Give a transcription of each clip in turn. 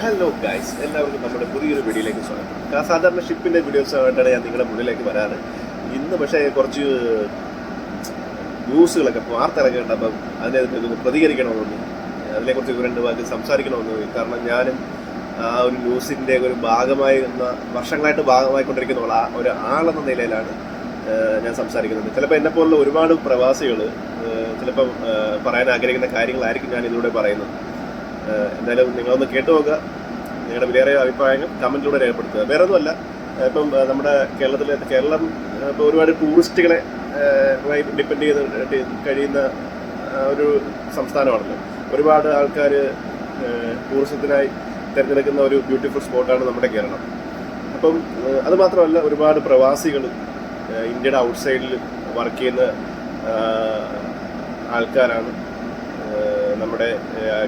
Hello guys, എല്ലാവർക്കും നമ്മുടെ പുതിയൊരു വീഡിയോയിലേക്ക് സ്വാഗതം. സാധാരണ ഷിപ്പിൻ്റെ വീഡിയോസായിട്ടാണ് ഞാൻ നിങ്ങളുടെ മുന്നിലേക്ക് വരാറ്. ഇന്ന് പക്ഷേ കുറച്ച് ന്യൂസുകളൊക്കെ വാർത്തകളൊക്കെ ഉണ്ട്. അപ്പം അതിനെതിരെ പ്രതികരിക്കണമെന്ന്, അതിനെക്കുറിച്ച് രണ്ട് വാക്ക് സംസാരിക്കണമെന്ന്. കാരണം ഞാനും ആ ഒരു ന്യൂസിൻ്റെ ഒരു ഭാഗമായി വർഷങ്ങളായിട്ട് ഭാഗമായിക്കൊണ്ടിരിക്കുന്ന ഒരു ആളെന്ന നിലയിലാണ് ഞാൻ സംസാരിക്കുന്നത്. ചിലപ്പോൾ എന്നെപ്പോലുള്ള ഒരുപാട് പ്രവാസികൾ ചിലപ്പം പറയാൻ ആഗ്രഹിക്കുന്ന കാര്യങ്ങളായിരിക്കും ഞാൻ ഇതിലൂടെ പറയുന്നത്. എന്തായാലും നിങ്ങളൊന്ന് കേട്ടു നോക്കുക. നിങ്ങളുടെ വിലയേറിയ അഭിപ്രായങ്ങൾ കമൻറ്റിലൂടെ രേഖപ്പെടുത്തുക. വേറെ ഒന്നുമല്ല, ഇപ്പം നമ്മുടെ കേരളം ഇപ്പോൾ ഒരുപാട് ടൂറിസ്റ്റുകളെ ഡിപ്പെൻഡ് ചെയ്ത് കഴിയുന്ന ഒരു സംസ്ഥാനമാണല്ലോ. ഒരുപാട് ആൾക്കാർ ടൂറിസത്തിനായി തിരഞ്ഞെടുക്കുന്ന ഒരു ബ്യൂട്ടിഫുൾ സ്പോട്ടാണ് നമ്മുടെ കേരളം. അപ്പം അതുമാത്രമല്ല, ഒരുപാട് പ്രവാസികൾ ഇന്ത്യയുടെ ഔട്ട്സൈഡിൽ വർക്ക് ചെയ്യുന്ന ആൾക്കാരാണ് നമ്മുടെ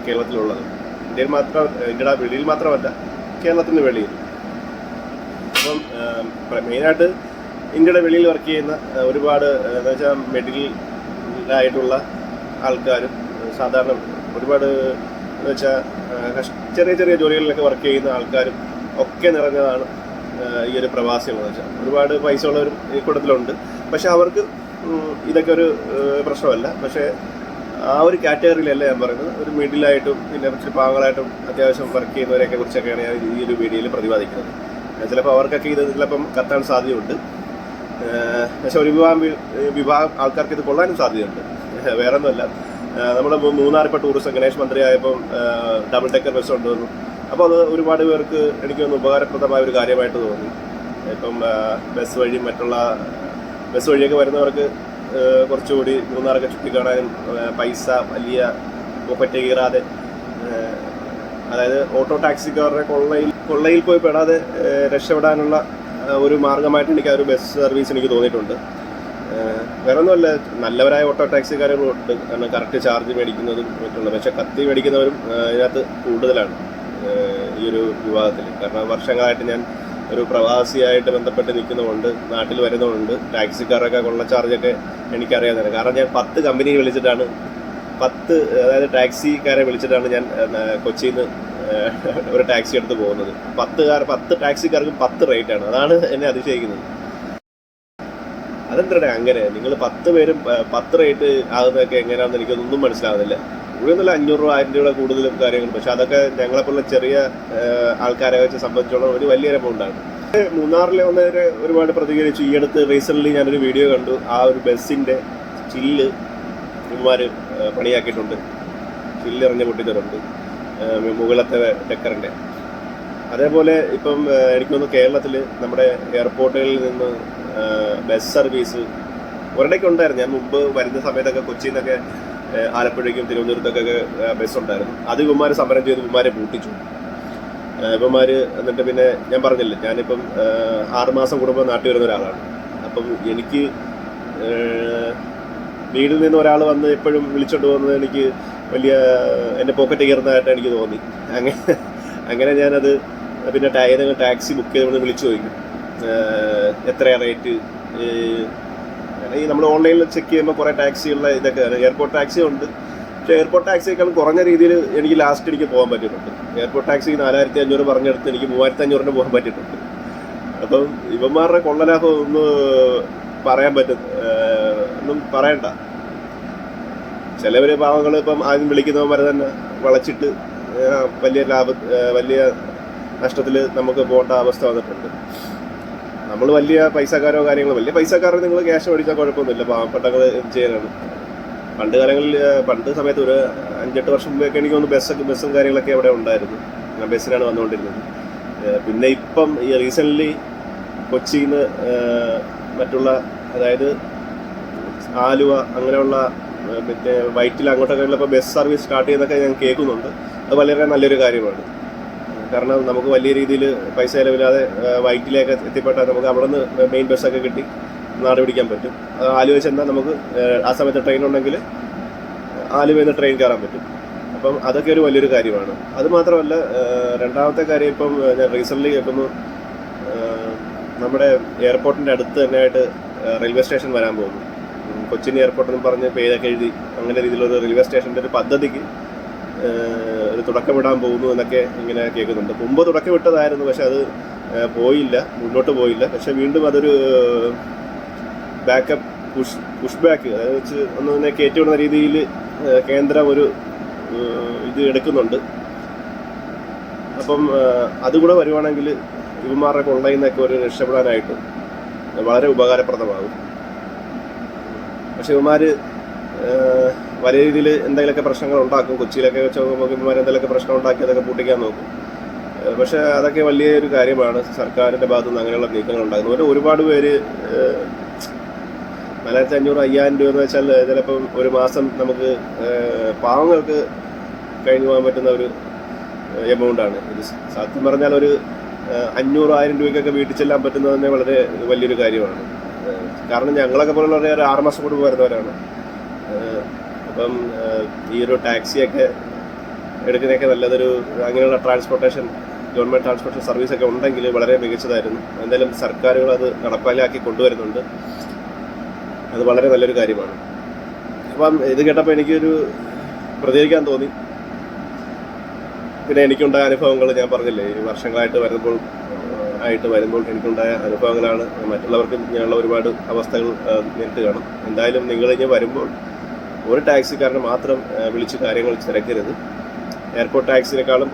കേരളത്തിലുള്ളത്. ഇന്ത്യയുടെ വെളിയിൽ മാത്രമല്ല, കേരളത്തിന് വെളിയിൽ. അപ്പം മെയിനായിട്ട് ഇന്ത്യയുടെ വെളിയിൽ വർക്ക് ചെയ്യുന്ന ഒരുപാട് എന്ന് വെച്ചാൽ മിഡിലായിട്ടുള്ള ആൾക്കാരും സാധാരണ ഒരുപാട് എന്ന് വെച്ചാൽ ചെറിയ ചെറിയ ജോലികളിലൊക്കെ വർക്ക് ചെയ്യുന്ന ആൾക്കാരും ഒക്കെ നിറഞ്ഞതാണ് ഈ ഒരു പ്രവാസികളെന്ന് വെച്ചാൽ. ഒരുപാട് പൈസ ഉള്ളവരും ഈ കൂട്ടത്തിലുണ്ട്. പക്ഷെ അവർക്ക് ഇതൊക്കെ ഒരു പ്രശ്നമല്ല. പക്ഷേ ആ ഒരു കാറ്റഗറിയിലല്ല ഞാൻ പറയുന്നത്. ഒരു മിഡിലായിട്ടും പിന്നെ കുറച്ച് പാവങ്ങളായിട്ടും അത്യാവശ്യം വർക്ക് ചെയ്യുന്നവരെയൊക്കെ കുറിച്ചൊക്കെയാണ് ഞാൻ ഈ ഒരു വീഡിയോയിൽ പ്രതിപാദിക്കുന്നത്. ചിലപ്പോൾ അവർക്കൊക്കെ ഇത് ചിലപ്പം കത്താൻ സാധ്യതയുണ്ട്. പക്ഷെ ഒരു വിഭാഗം ആൾക്കാർക്ക് ഇത് കൊള്ളാനും സാധ്യതയുണ്ട്. വേറെ ഒന്നുമല്ല, നമ്മുടെ മൂന്നാർ ഇപ്പോൾ ടൂറിസം ഗണേഷ് മന്ത്രി ആയപ്പോൾ ഡബിൾ ഡെക്കർ ബസ് കൊണ്ടുവന്നു. അപ്പോൾ അത് ഒരുപാട് പേർക്ക് എനിക്ക് തോന്നുന്നു ഉപകാരപ്രദമായ ഒരു കാര്യമായിട്ട് തോന്നി. ഇപ്പം ബസ് വഴിയൊക്കെ വരുന്നവർക്ക് കുറച്ചുകൂടി മൂന്നാറൊക്കെ ചുറ്റിക്കാണാനും പൈസ വലിയ പോക്കറ്റ് കീറാതെ, അതായത് ഓട്ടോ ടാക്സിക്കാരുടെ കൊള്ളയിൽ പോയി പെടാതെ രക്ഷപ്പെടാനുള്ള ഒരു മാർഗമായിട്ട് എനിക്ക് ആ ഒരു ബസ് സർവീസ് എനിക്ക് തോന്നിയിട്ടുണ്ട്. വേറെ ഒന്നുമല്ല, നല്ലവരായ ഓട്ടോ ടാക്സിക്കാരുകളുണ്ട്. കാരണം കറക്റ്റ് ചാർജ് മേടിക്കുന്നതും മറ്റുള്ള, പക്ഷെ കത്തി മേടിക്കുന്നവരും ഇതിനകത്ത് കൂടുതലാണ് ഈ ഒരു വിഭാഗത്തിൽ. കാരണം വർഷങ്ങളായിട്ട് ഞാൻ ഒരു പ്രവാസിയായിട്ട് ബന്ധപ്പെട്ട് നിൽക്കുന്നതുകൊണ്ട്, നാട്ടിൽ വരുന്നതുകൊണ്ട് ടാക്സിക്കാരൊക്കെ കൊള്ള ചാർജൊക്കെ എനിക്കറിയാവുന്നതാണ്. കാരണം ഞാൻ 10 കമ്പനി വിളിച്ചിട്ടാണ്, 10 അതായത് ടാക്സിക്കാരെ വിളിച്ചിട്ടാണ് ഞാൻ കൊച്ചിയിൽ നിന്ന് ഒരു ടാക്സി എടുത്ത് പോകുന്നത്. 10 ടാക്സിക്കാർക്കും 10 റേറ്റാണ്. അതാണ് എന്നെ അതിശയിക്കുന്നത്. അതെന്താ അങ്ങനെ നിങ്ങൾ 10 പേരും 10 റേറ്റ് ആകുന്നതൊക്കെ എങ്ങനെയാണെന്ന് എനിക്കൊന്നും മനസ്സിലാകുന്നില്ല. കൂടുതൽ 500 രൂപ 1000 രൂപ കൂടുതലും കാര്യങ്ങൾ. പക്ഷെ അതൊക്കെ ഞങ്ങളെപ്പോലുള്ള ചെറിയ ആൾക്കാരെ വെച്ച് സംബന്ധിച്ചോളം ഒരു വലിയൊരു എമൗണ്ടാണ്. മൂന്നാറിലെ വന്നവരെ ഒരുപാട് പ്രതികരിച്ചു. ഈ അടുത്ത് റീസെൻ്റ്ലി ഞാനൊരു വീഡിയോ കണ്ടു. ആ ഒരു ബസ്സിൻ്റെ ചില്ല് ഇവന്മാർ പണിയാക്കിയിട്ടുണ്ട്. ചില്ലെറിഞ്ഞ് പൊട്ടിച്ചിട്ടുണ്ട് മുകളിലത്തെ ഡെക്കറിൻ്റെ. അതേപോലെ ഇപ്പം എനിക്ക് തോന്നുന്നു കേരളത്തിൽ നമ്മുടെ എയർപോർട്ടുകളിൽ നിന്ന് ബസ് സർവീസ് ഒരിടയ്ക്ക് ഉണ്ടായിരുന്നു. ഞാൻ മുമ്പ് വരുന്ന സമയത്തൊക്കെ കൊച്ചിയിൽ നിന്നൊക്കെ ആലപ്പുഴയ്ക്കും തിരുവനന്തപുരത്തൊക്കെ ബസ്സുണ്ടായിരുന്നു. അത് ഇവന്മാർ സമരം ചെയ്ത് ഇവന്മാരെ പൂട്ടിച്ചു. ഇവന്മാർ എന്നിട്ട് പിന്നെ ഞാൻ പറഞ്ഞില്ലേ, ഞാനിപ്പം 6 മാസം കൂടുമ്പോൾ നാട്ടിൽ വരുന്ന ഒരാളാണ്. അപ്പം എനിക്ക് വീട്ടിൽ നിന്ന് ഒരാൾ വന്ന് എപ്പോഴും വിളിച്ചോണ്ട് പോകുന്നത് എനിക്ക് വലിയ എൻ്റെ പോക്കറ്റ് കയറുന്നതായിട്ട് എനിക്ക് തോന്നി. അങ്ങനെ ഞാനത് പിന്നെ ഏതെങ്കിലും ടാക്സി ബുക്ക് ചെയ്ത് വിളിച്ചു ചോദിക്കും, എത്രയാണ് റേറ്റ്. ഈ നമ്മൾ ഓൺലൈനിൽ ചെക്ക് ചെയ്യുമ്പോൾ കുറേ ടാക്സികളുടെ ഇതൊക്കെ എയർപോർട്ട് ടാക്സി ഉണ്ട്. പക്ഷേ എയർപോർട്ട് ടാക്സിയേക്കാളും കുറഞ്ഞ രീതിയിൽ എനിക്ക് ലാസ്റ്റ് എനിക്ക് പോകാൻ പറ്റിയിട്ടുണ്ട്. എയർപോർട്ട് ടാക്സി 4500 പറഞ്ഞെടുത്ത് എനിക്ക് 3500 പോകാൻ പറ്റിയിട്ടുണ്ട്. അപ്പം ഇവന്മാരുടെ കൊള്ളലാഭം ഒന്നും പറയണ്ട. ചിലവർ പാവങ്ങൾ ഇപ്പം ആദ്യം വിളിക്കുന്നവന്മാരെ തന്നെ വളച്ചിട്ട് വലിയ നഷ്ടത്തിൽ നമുക്ക് പോകേണ്ട അവസ്ഥ വന്നിട്ടുണ്ട്. നമ്മൾ വലിയ പൈസക്കാരോ വലിയ പൈസക്കാരോ നിങ്ങൾ ക്യാഷ് മേടിച്ചാൽ കുഴപ്പമൊന്നുമില്ല. പാവപ്പെട്ടങ്ങൾ എന്ത് ചെയ്യാനാണ്. പണ്ട് സമയത്ത് ഒരു 5-8 വർഷം മുമ്പൊക്കെ എനിക്ക് തോന്നുന്നു ബസ്സും കാര്യങ്ങളൊക്കെ അവിടെ ഉണ്ടായിരുന്നു. ബസ്സിനാണ് വന്നുകൊണ്ടിരുന്നത്. പിന്നെ ഇപ്പം ഈ റീസെൻ്റ്ലി കൊച്ചിയിൽ നിന്ന് മറ്റുള്ള, അതായത് ആലുവ അങ്ങനെയുള്ള പിന്നെ വൈറ്റിൽ അങ്ങോട്ടൊക്കെ ഇപ്പോൾ ബസ് സർവീസ് സ്റ്റാർട്ട് ചെയ്യുന്നതൊക്കെ ഞാൻ കേൾക്കുന്നുണ്ട്. അത് വളരെ നല്ലൊരു കാര്യമാണ്. കാരണം നമുക്ക് വലിയ രീതിയിൽ പൈസ ചിലവില്ലാതെ വൈറ്റിലേക്ക് എത്തിപ്പെട്ടാൽ നമുക്ക് അവിടെ നിന്ന് മെയിൻ ബസ്സൊക്കെ കിട്ടി നാട് പിടിക്കാൻ പറ്റും. ആലുവ ചെന്നാൽ നമുക്ക് ആ സമയത്ത് ട്രെയിൻ ഉണ്ടെങ്കിൽ ആലുവയിൽ നിന്ന് ട്രെയിൻ കയറാൻ പറ്റും. അപ്പം അതൊക്കെ ഒരു വലിയൊരു കാര്യമാണ്. അതുമാത്രമല്ല, രണ്ടാമത്തെ കാര്യം, ഇപ്പം ഞാൻ റീസെൻ്റ്ലി കേൾക്കുന്നു നമ്മുടെ എയർപോർട്ടിൻ്റെ അടുത്ത് തന്നെയായിട്ട് റെയിൽവേ സ്റ്റേഷൻ വരാൻ പോകുന്നു. കൊച്ചിൻ എയർപോർട്ട് എന്ന് പറഞ്ഞ് പേരൊക്കെ എഴുതി അങ്ങനെ രീതിയിലുള്ള റെയിൽവേ സ്റ്റേഷൻ്റെ ഒരു പദ്ധതിക്ക് ഒരു തുടക്കമിടാൻ പോകുന്നു എന്നൊക്കെ ഇങ്ങനെ കേൾക്കുന്നുണ്ട്. മുമ്പ് തുടക്കമിട്ടതായിരുന്നു, പക്ഷെ അത് മുന്നോട്ട് പോയില്ല. പക്ഷെ വീണ്ടും അതൊരു ബാക്കപ്പ് പുഷ് ബാക്ക്, അതായത് വെച്ച് ഒന്നിനെ കയറ്റിവിടുന്ന രീതിയിൽ കേന്ദ്രം ഒരു ഇത് എടുക്കുന്നുണ്ട്. അപ്പം അതുകൂടെ വരുവാണെങ്കിൽ ഇവന്മാരുടെ കൊള്ളയിൽ നിന്നൊക്കെ ഒരു രക്ഷപ്പെടാനായിട്ട് വളരെ ഉപകാരപ്രദമാകും. പക്ഷെ ഇവന്മാർ വലിയ രീതിയിൽ എന്തെങ്കിലുമൊക്കെ പ്രശ്നങ്ങൾ ഉണ്ടാക്കും. കൊച്ചിയിലൊക്കെ വെച്ച് നോക്കുമ്പോൾ ഇവന്മാർ എന്തെങ്കിലുമൊക്കെ പ്രശ്നം ഉണ്ടാക്കി അതൊക്കെ പൂട്ടിക്കാൻ നോക്കും. പക്ഷേ അതൊക്കെ വലിയൊരു കാര്യമാണ്. സർക്കാരിൻ്റെ ഭാഗത്തു നിന്ന് അങ്ങനെയുള്ള നീക്കങ്ങൾ ഉണ്ടാകുന്നത്. ഒരുപാട് പേര് 4500-5000 രൂപ എന്ന് വെച്ചാൽ ചിലപ്പം ഒരു മാസം നമുക്ക് പാവങ്ങൾക്ക് കഴിഞ്ഞു പോകാൻ പറ്റുന്ന ഒരു എമൗണ്ടാണ്. ഇത് സത്യം പറഞ്ഞാൽ ഒരു 500-1000 രൂപയ്ക്കൊക്കെ വീട്ടിൽ ചെല്ലാൻ പറ്റുന്നത് തന്നെ വളരെ വലിയൊരു കാര്യമാണ്. കാരണം ഞങ്ങളൊക്കെ പോലുള്ള ഒരു 6 മാസം കൂടി വരുന്നവരാണ്. അപ്പം ഈ ഒരു ടാക്സിയൊക്കെ എടുക്കുന്നതൊക്കെ നല്ലതൊരു അങ്ങനെയുള്ള ഗവൺമെൻറ് ട്രാൻസ്പോർട്ടേഷൻ സർവീസൊക്കെ ഉണ്ടെങ്കിൽ വളരെ മികച്ചതായിരുന്നു. എന്തായാലും സർക്കാരുകൾ അത് നടപ്പാക്കി കൊണ്ടുവരുന്നുണ്ട്. അത് വളരെ നല്ലൊരു കാര്യമാണ്. അപ്പം ഇത് കേട്ടപ്പോൾ എനിക്കൊരു പ്രതികരിക്കാൻ തോന്നി. പിന്നെ എനിക്കുണ്ടായ അനുഭവങ്ങൾ ഞാൻ പറഞ്ഞില്ലേ, ഈ വർഷങ്ങളായിട്ട് വരുമ്പോൾ എനിക്കുണ്ടായ അനുഭവങ്ങളാണ്. മറ്റുള്ളവർക്കും ഇങ്ങനെയുള്ള ഒരുപാട് അവസ്ഥകൾ നേരിട്ട് കാണും. എന്തായാലും നിങ്ങളിങ്ങനെ വരുമ്പോൾ ഒരു ടാക്സിക്കാരനെ മാത്രം വിളിച്ച് കാര്യങ്ങൾ തിരക്കരുത്. എയർപോർട്ട് ടാക്സിനേക്കാളും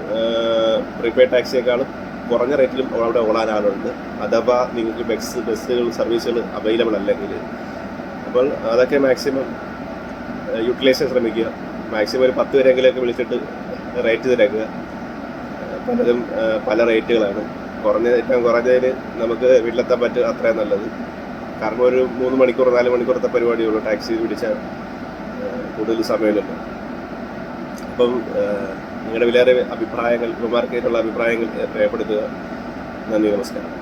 പ്രീപെയ്ഡ് ടാക്സിയേക്കാളും കുറഞ്ഞ റേറ്റിലും അവിടെ ഓടാൻ ആളുണ്ട്. അഥവാ നിങ്ങൾക്ക് ബസ്സുകൾ സർവീസുകൾ അവൈലബിൾ അല്ലെങ്കിൽ. അപ്പോൾ അതൊക്കെ മാക്സിമം യൂട്ടിലൈസ് ചെയ്യാൻ ശ്രമിക്കുക. മാക്സിമം ഒരു 10 പേരെങ്കിലൊക്കെ വിളിച്ചിട്ട് റേറ്റ് തിരക്കുക. പലതും പല റേറ്റുകളാണ്. ഏറ്റവും കുറഞ്ഞതിന് നമുക്ക് വീട്ടിലെത്താൻ പറ്റുക അത്രയും നല്ലത്. കാരണം ഒരു 3 മണിക്കൂർ 4 മണിക്കൂറത്തെ പരിപാടിയുള്ളൂ ടാക്സി പിടിച്ചാൽ, കൂടുതൽ സമയമില്ലല്ലോ. അപ്പം നിങ്ങളുടെ വിലയേറിയ അഭിപ്രായങ്ങൾ, ഇവന്മാർക്കായിട്ടുള്ള അഭിപ്രായങ്ങൾ രേഖപ്പെടുത്തുക. നന്ദി, നമസ്കാരം.